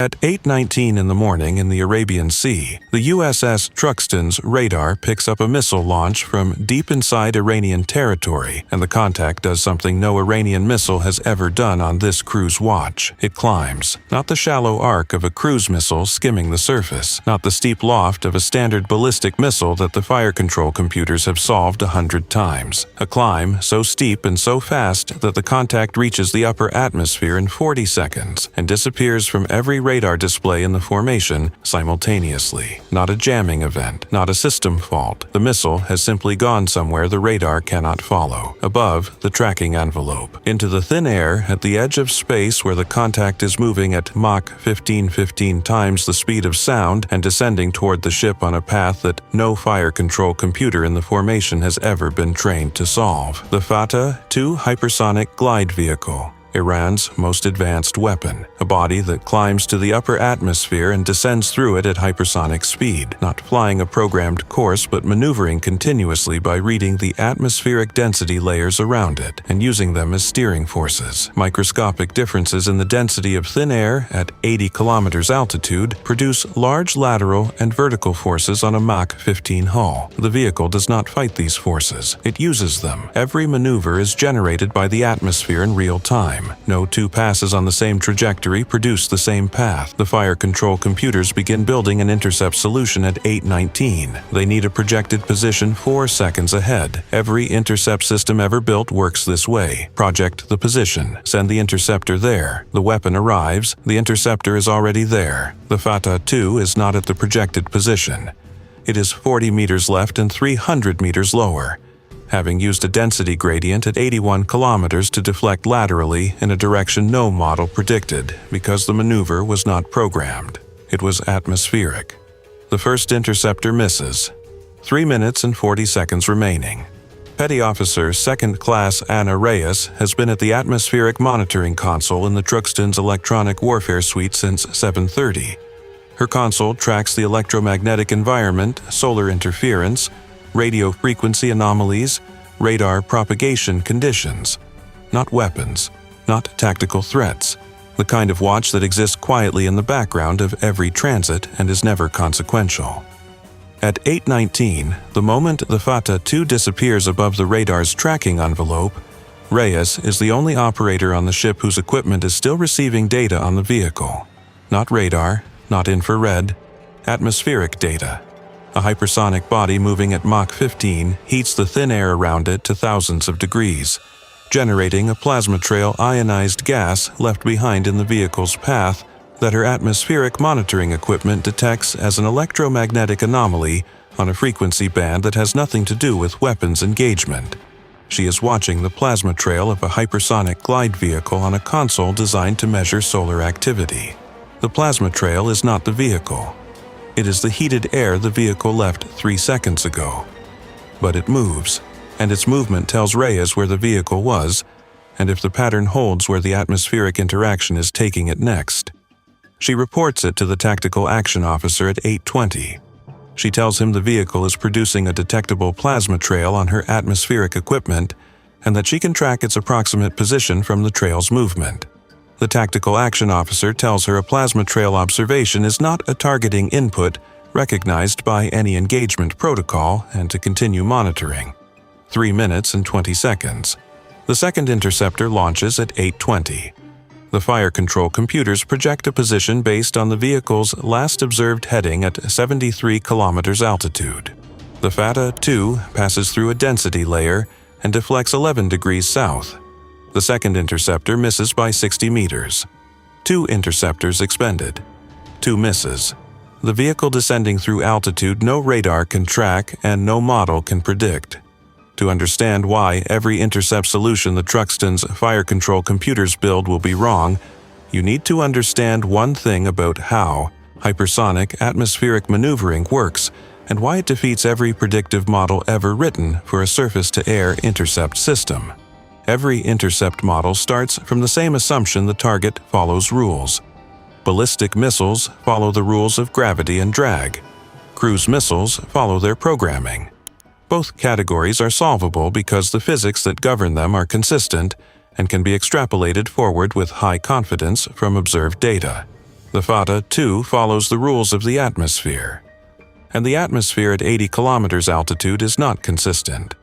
At 8:19 in the morning in the Arabian Sea, the USS Truxtun's radar picks up a missile launch from deep inside Iranian territory, and the contact does something no Iranian missile has ever done on this cruise watch. It climbs, not the shallow arc of a cruise missile skimming the surface, not the steep loft of a standard ballistic missile that the fire control computers have solved 100 times. A climb so steep and so fast that the contact reaches the upper atmosphere in 40 seconds and disappears from every radar display in the formation simultaneously. Not a jamming event, not a system fault. The missile has simply gone somewhere the radar cannot follow. Above, the tracking envelope. Into the thin air at the edge of space where the contact is moving at Mach 15 times the speed of sound and descending toward the ship on a path that no fire control computer in the formation has ever been trained to solve. The Fateh II hypersonic glide vehicle. Iran's most advanced weapon, a body that climbs to the upper atmosphere and descends through it at hypersonic speed, not flying a programmed course but maneuvering continuously by reading the atmospheric density layers around it and using them as steering forces. Microscopic differences in the density of thin air at 80 kilometers altitude produce large lateral and vertical forces on a Mach 15 hull. The vehicle does not fight these forces, it uses them. Every maneuver is generated by the atmosphere in real time. No two passes on the same trajectory produce the same path. The fire control computers begin building an intercept solution at 8:19. They need a projected position 4 seconds ahead. Every intercept system ever built works this way. Project the position. Send the interceptor there. The weapon arrives. The interceptor is already there. The Fateh II is not at the projected position. It is 40 meters left and 300 meters lower, having used a density gradient at 81 kilometers to deflect laterally in a direction no model predicted because the maneuver was not programmed. It was atmospheric. The first interceptor misses. 3 minutes and 40 seconds remaining. Petty Officer 2nd Class Anna Reyes has been at the atmospheric monitoring console in the Truxtun's electronic warfare suite since 7:30. Her console tracks the electromagnetic environment, solar interference, radio frequency anomalies, radar propagation conditions. Not weapons, not tactical threats. The kind of watch that exists quietly in the background of every transit and is never consequential. At 8:19, the moment the Fateh II disappears above the radar's tracking envelope, Reyes is the only operator on the ship whose equipment is still receiving data on the vehicle. Not radar, not infrared, atmospheric data. A hypersonic body moving at Mach 15 heats the thin air around it to thousands of degrees, generating a plasma trail ionized gas left behind in the vehicle's path that her atmospheric monitoring equipment detects as an electromagnetic anomaly on a frequency band that has nothing to do with weapons engagement. She is watching the plasma trail of a hypersonic glide vehicle on a console designed to measure solar activity. The plasma trail is not the vehicle. It is the heated air the vehicle left 3 seconds ago. But it moves, and its movement tells Reyes where the vehicle was, and if the pattern holds where the atmospheric interaction is taking it next. She reports it to the Tactical Action Officer at 8:20. She tells him the vehicle is producing a detectable plasma trail on her atmospheric equipment, and that she can track its approximate position from the trail's movement. The Tactical Action Officer tells her a plasma trail observation is not a targeting input recognized by any engagement protocol and to continue monitoring. 3 minutes and 20 seconds. The second interceptor launches at 8:20. The fire control computers project a position based on the vehicle's last observed heading at 73 kilometers altitude. The Fateh II passes through a density layer and deflects 11 degrees south. The second interceptor misses by 60 meters. 2 interceptors expended. 2 misses. The vehicle descending through altitude no radar can track and no model can predict. To understand why every intercept solution the Truxtun's fire control computers build will be wrong, you need to understand one thing about how hypersonic atmospheric maneuvering works and why it defeats every predictive model ever written for a surface-to-air intercept system. Every intercept model starts from the same assumption the target follows rules. Ballistic missiles follow the rules of gravity and drag. Cruise missiles follow their programming. Both categories are solvable because the physics that govern them are consistent and can be extrapolated forward with high confidence from observed data. The Fata, too, follows the rules of the atmosphere. And the atmosphere at 80 kilometers altitude is not consistent.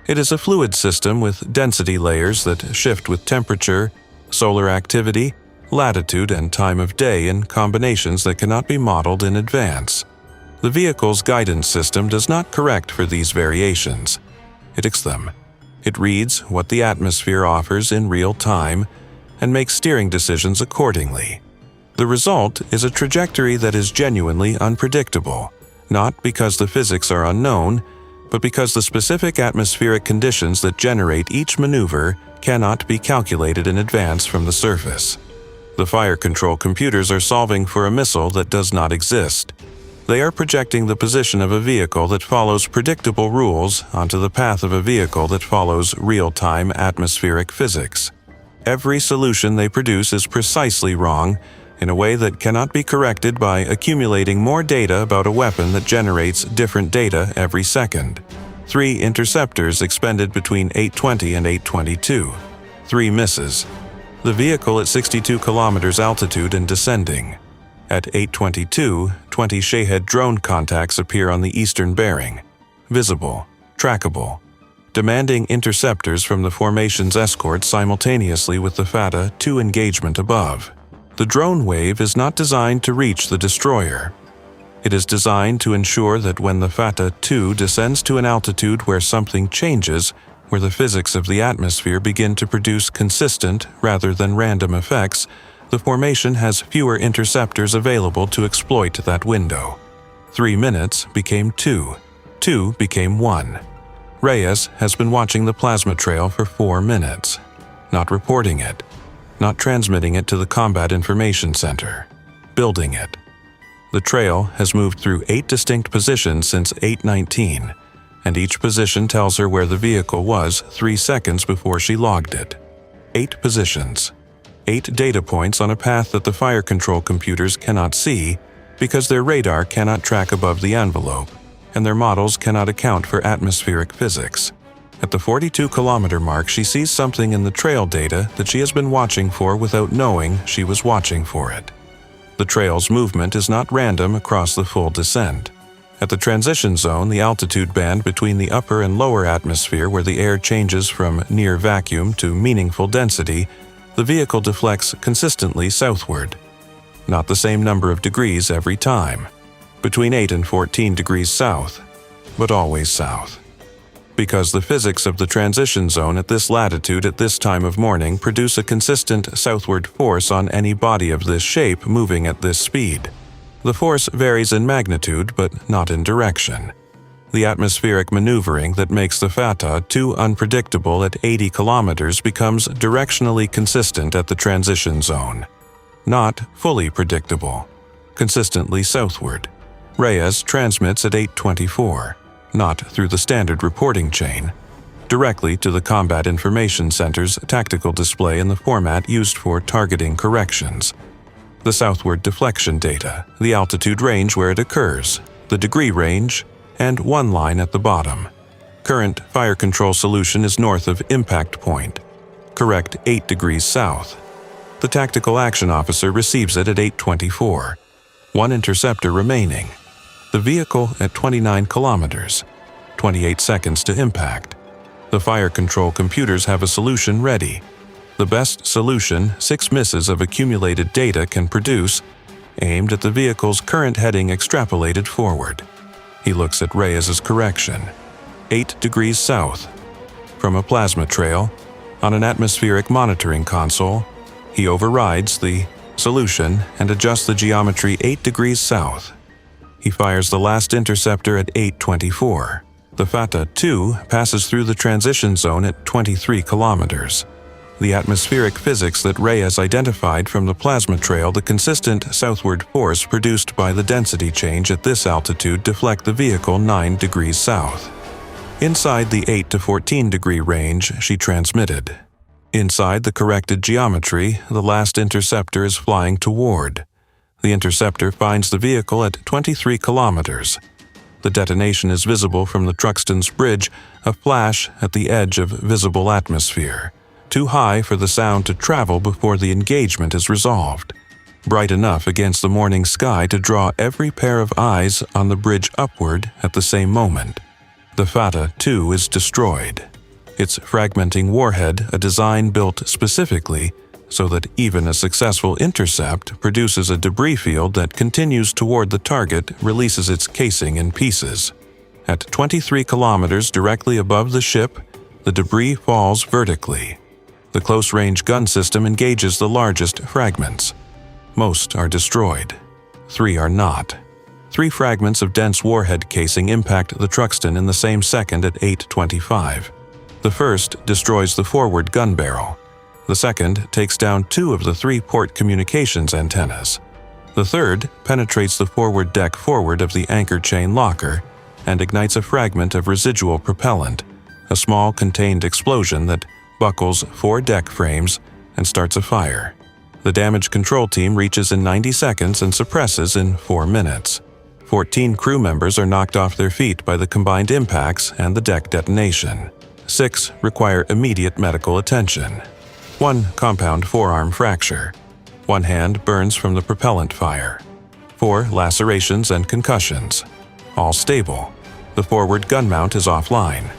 It is a fluid system with density layers that shift with temperature, solar activity, latitude, and time of day in combinations that cannot be modeled in advance. The vehicle's guidance system does not correct for these variations. It accepts them. It reads what the atmosphere offers in real time and makes steering decisions accordingly. The result is a trajectory that is genuinely unpredictable, not because the physics are unknown, but because the specific atmospheric conditions that generate each maneuver cannot be calculated in advance from the surface. The fire control computers are solving for a missile that does not exist. They are projecting the position of a vehicle that follows predictable rules onto the path of a vehicle that follows real-time atmospheric physics. Every solution they produce is precisely wrong in a way that cannot be corrected by accumulating more data about a weapon that generates different data every second. 3 interceptors expended between 8:20 and 8:22. 3 misses. The vehicle at 62 kilometers altitude and descending. At 8:22, 20 Shahed drone contacts appear on the eastern bearing. Visible, trackable, demanding interceptors from the formation's escort simultaneously with the Fata 2 engagement above. The drone wave is not designed to reach the destroyer. It is designed to ensure that when the Fata 2 descends to an altitude where something changes, where the physics of the atmosphere begin to produce consistent rather than random effects, the formation has fewer interceptors available to exploit that window. 3 minutes became 2. 2 became 1. Reyes has been watching the plasma trail for 4 minutes, not reporting it, not transmitting it to the Combat Information Center, building it. The trail has moved through 8 distinct positions since 8:19, and each position tells her where the vehicle was 3 seconds before she logged it. 8 positions. 8 data points on a path that the fire control computers cannot see because their radar cannot track above the envelope, and their models cannot account for atmospheric physics. At the 42-kilometer mark, she sees something in the trail data that she has been watching for without knowing she was watching for it. The trail's movement is not random across the full descent. At the transition zone, the altitude band between the upper and lower atmosphere where the air changes from near vacuum to meaningful density, the vehicle deflects consistently southward. Not the same number of degrees every time. Between 8 and 14 degrees south, but always south. Because the physics of the transition zone at this latitude at this time of morning produce a consistent southward force on any body of this shape moving at this speed. The force varies in magnitude but not in direction. The atmospheric maneuvering that makes the Fata too unpredictable at 80 kilometers becomes directionally consistent at the transition zone. Not fully predictable. Consistently southward. Reyes transmits at 8:24. Not through the standard reporting chain, directly to the Combat Information Center's tactical display in the format used for targeting corrections. The southward deflection data, the altitude range where it occurs, the degree range, and 1 line at the bottom. Current fire control solution is north of impact point. Correct 8 degrees south. The tactical action officer receives it at 8:24. 1 interceptor remaining. The vehicle at 29 kilometers, 28 seconds to impact. The fire control computers have a solution ready. The best solution 6 misses of accumulated data can produce, aimed at the vehicle's current heading extrapolated forward. He looks at Reyes's correction. 8 degrees south. From a plasma trail, on an atmospheric monitoring console, he overrides the solution and adjusts the geometry 8 degrees south. He fires the last interceptor at 8:24. The Fata 2 passes through the transition zone at 23 kilometers. The atmospheric physics that Reyes identified from the plasma trail, the consistent southward force produced by the density change at this altitude deflect the vehicle 9 degrees south. Inside the 8 to 14 degree range, she transmitted. Inside the corrected geometry, the last interceptor is flying toward. The interceptor finds the vehicle at 23 kilometers. The detonation is visible from the Truxtun's bridge, a flash at the edge of visible atmosphere, too high for the sound to travel before the engagement is resolved. bright enough against the morning sky to draw every pair of eyes on the bridge upward at the same moment. The Fatah, too, is destroyed. Its fragmenting warhead, a design built specifically so that even a successful intercept produces a debris field that continues toward the target, releases its casing in pieces. At 23 kilometers directly above the ship, the debris falls vertically. The close-range gun system engages the largest fragments. Most are destroyed. 3 are not. 3 fragments of dense warhead casing impact the Truxtun in the same second at 8:25. The first destroys the forward gun barrel. The second takes down 2 of the 3 port communications antennas. The third penetrates the forward deck forward of the anchor chain locker and ignites a fragment of residual propellant, a small contained explosion that buckles 4 deck frames and starts a fire. The damage control team reaches in 90 seconds and suppresses in 4 minutes. 14 crew members are knocked off their feet by the combined impacts and the deck detonation. 6 require immediate medical attention. 1 compound forearm fracture. 1 hand burns from the propellant fire. 4 lacerations and concussions. All stable. The forward gun mount is offline.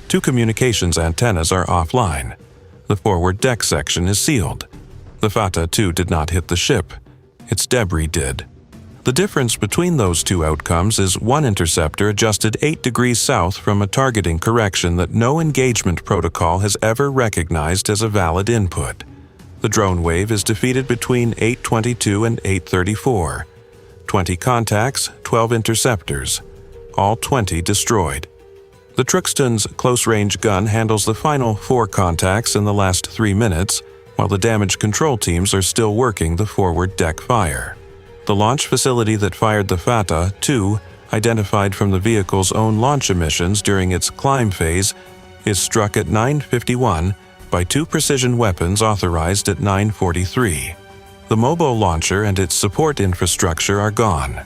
2 communications antennas are offline. The forward deck section is sealed. The Fatah, too, did not hit the ship. Its debris did. The difference between those 2 outcomes is 1 interceptor adjusted 8 degrees south from a targeting correction that no engagement protocol has ever recognized as a valid input. The drone wave is defeated between 8:22 and 8:34. 20 contacts, 12 interceptors. All 20 destroyed. The Truxtun's close-range gun handles the final 4 contacts in the last 3 minutes, while the damage control teams are still working the forward deck fire. The launch facility that fired the Fatah, too, identified from the vehicle's own launch emissions during its climb phase, is struck at 9:51 by 2 precision weapons authorized at 9:43. The mobile launcher and its support infrastructure are gone.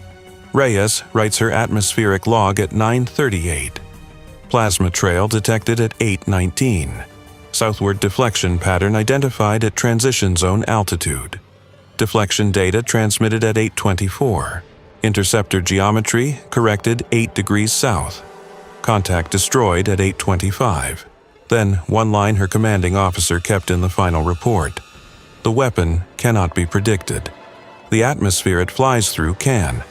Reyes writes her atmospheric log at 9:38. Plasma trail detected at 8:19. Southward deflection pattern identified at transition zone altitude. Deflection data transmitted at 8:24. Interceptor geometry corrected 8 degrees south. Contact destroyed at 8:25. Then one line her commanding officer kept in the final report. The weapon cannot be predicted. The atmosphere it flies through can.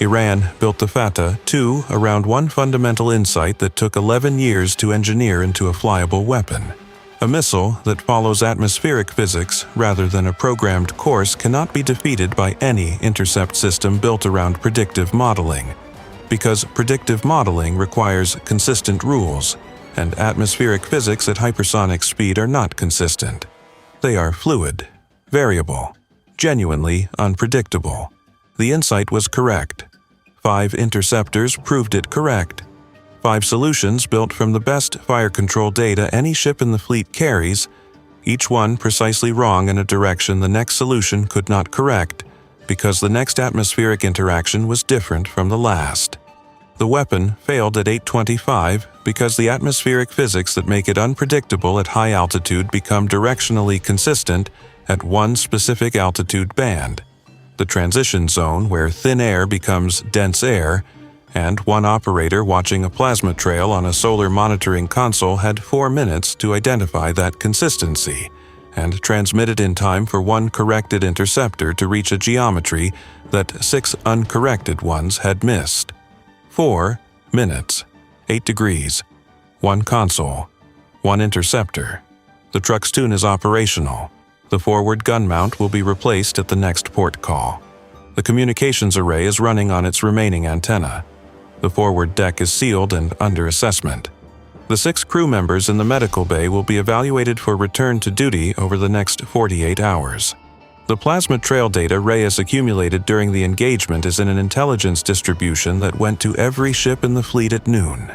Iran built the Fatah, too, around one fundamental insight that took 11 years to engineer into a flyable weapon. A missile that follows atmospheric physics rather than a programmed course cannot be defeated by any intercept system built around predictive modeling, because predictive modeling requires consistent rules, and atmospheric physics at hypersonic speed are not consistent. They are fluid, variable, genuinely unpredictable. The insight was correct. 5 interceptors proved it correct. 5 solutions built from the best fire control data any ship in the fleet carries, each one precisely wrong in a direction the next solution could not correct, because the next atmospheric interaction was different from the last. The weapon failed at 8:25 because the atmospheric physics that make it unpredictable at high altitude become directionally consistent at one specific altitude band, the transition zone where thin air becomes dense air, and one operator watching a plasma trail on a solar monitoring console had 4 minutes to identify that consistency and transmit it in time for one corrected interceptor to reach a geometry that 6 uncorrected ones had missed. 4 minutes, 8 degrees, 1 console, 1 interceptor. The Truxtun is operational. The forward gun mount will be replaced at the next port call. The communications array is running on its remaining antenna. The forward deck is sealed and under assessment. The 6 crew members in the medical bay will be evaluated for return to duty over the next 48 hours. The plasma trail data Reyes accumulated during the engagement is in an intelligence distribution that went to every ship in the fleet at noon.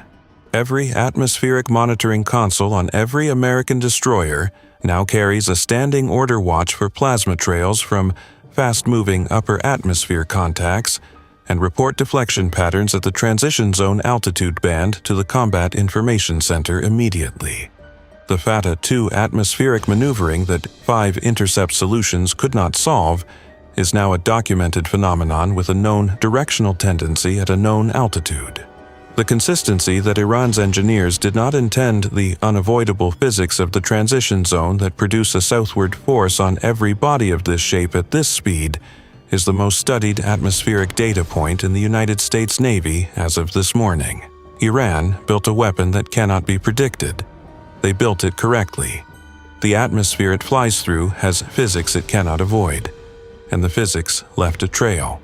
Every atmospheric monitoring console on every American destroyer now carries a standing order watch for plasma trails from fast-moving upper atmosphere contacts and report deflection patterns at the transition zone altitude band to the Combat Information Center immediately. The Fatah 2 atmospheric maneuvering that 5 intercept solutions could not solve is now a documented phenomenon with a known directional tendency at a known altitude. The consistency that Iran's engineers did not intend the unavoidable physics of the transition zone that produce a southward force on every body of this shape at this speed is the most studied atmospheric data point in the United States Navy as of this morning. Iran built a weapon that cannot be predicted. They built it correctly. The atmosphere it flies through has physics it cannot avoid, and the physics left a trail.